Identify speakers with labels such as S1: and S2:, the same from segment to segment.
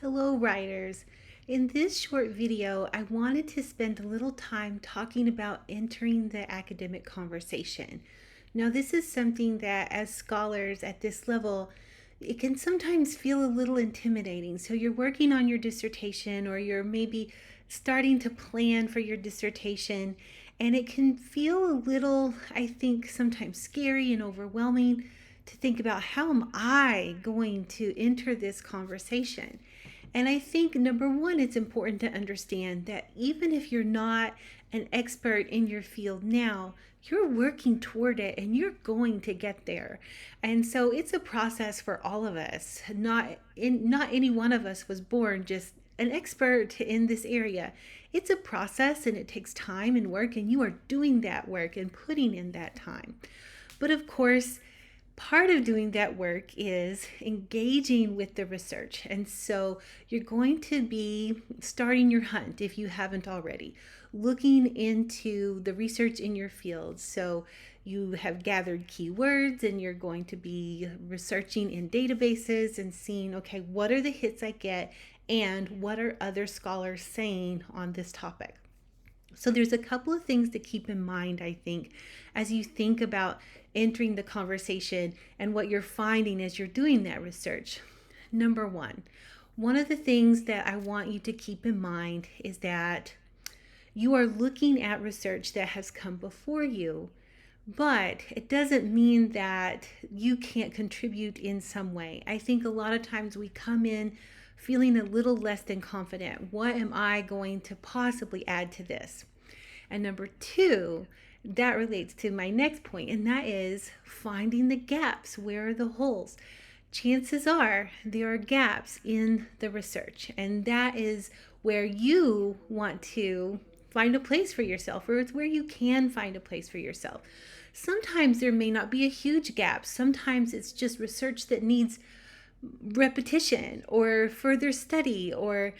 S1: Hello, writers. In this short video, I wanted to spend a little time talking about entering the academic conversation. Now, this is something that as scholars at this level, it can sometimes feel a little intimidating. So you're working on your dissertation or you're maybe starting to plan for your dissertation, and it can feel a little, I think, sometimes scary and overwhelming to think about how am I going to enter this conversation. And I think number one, it's important to understand that even if you're not an expert in your field now, you're working toward it and you're going to get there. And so it's a process for all of us. Not any one of us was born just an expert in this area. It's a process and it takes time and work, and you are doing that work and putting in that time. But of course, part of doing that work is engaging with the research. And so you're going to be starting your hunt, if you haven't already, looking into the research in your field. So you have gathered keywords and you're going to be researching in databases and seeing, okay, what are the hits I get and what are other scholars saying on this topic? So there's a couple of things to keep in mind, I think, as you think about entering the conversation and what you're finding as you're doing that research. Number one of the things that I want you to keep in mind is that you are looking at research that has come before you, but it doesn't mean that you can't contribute in some way. I think a lot of times we come in feeling a little less than confident. What am I going to possibly add to this? And number two, that relates to my next point, and that is finding the gaps. Where are the holes? Chances are there are gaps in the research, and that is where you want to find a place for yourself, or it's where you can find a place for yourself. Sometimes there may not be a huge gap. Sometimes it's just research that needs repetition or further study or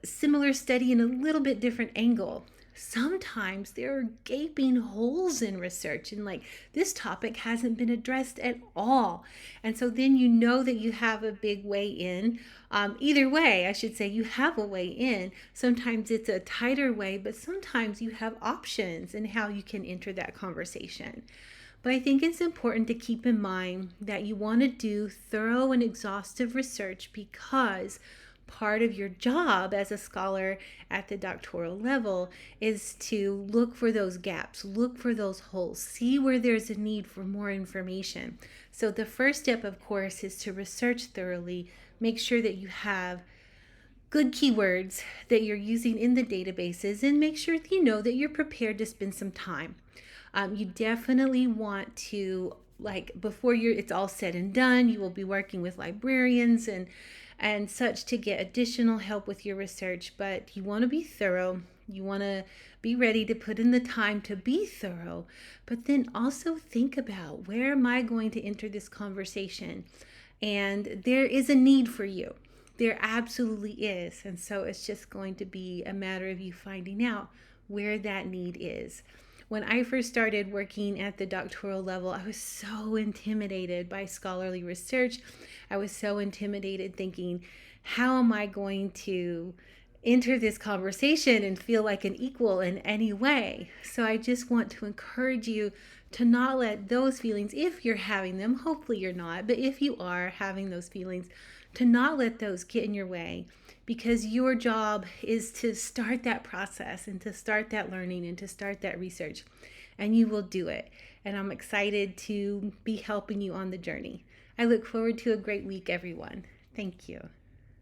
S1: similar study in a little bit different angle. Sometimes there are gaping holes in research and like this topic hasn't been addressed at all. And so then you know that you have a big way in. Either way, I should say you have a way in. Sometimes it's a tighter way, but sometimes you have options in how you can enter that conversation. But I think it's important to keep in mind that you want to do thorough and exhaustive research because part of your job as a scholar at the doctoral level is to look for those gaps, look for those holes, see where there's a need for more information. So the first step, of course, is to research thoroughly, make sure that you have good keywords that you're using in the databases, and make sure that you know that you're prepared to spend some time. You definitely want to, like, before it's all said and done, you will be working with librarians and such to get additional help with your research, but you want to be thorough. You want to be ready to put in the time to be thorough, but then also think about, where am I going to enter this conversation? And there is a need for you. There absolutely is. And so it's just going to be a matter of you finding out where that need is. When I first started working at the doctoral level, I was so intimidated by scholarly research. I was so intimidated thinking, how am I going to enter this conversation and feel like an equal in any way? So I just want to encourage you to not let those feelings, if you're having them, hopefully you're not, but if you are having those feelings, to not let those get in your way, because your job is to start that process and to start that learning and to start that research, and you will do it. And I'm excited to be helping you on the journey. I look forward to a great week, everyone. Thank you.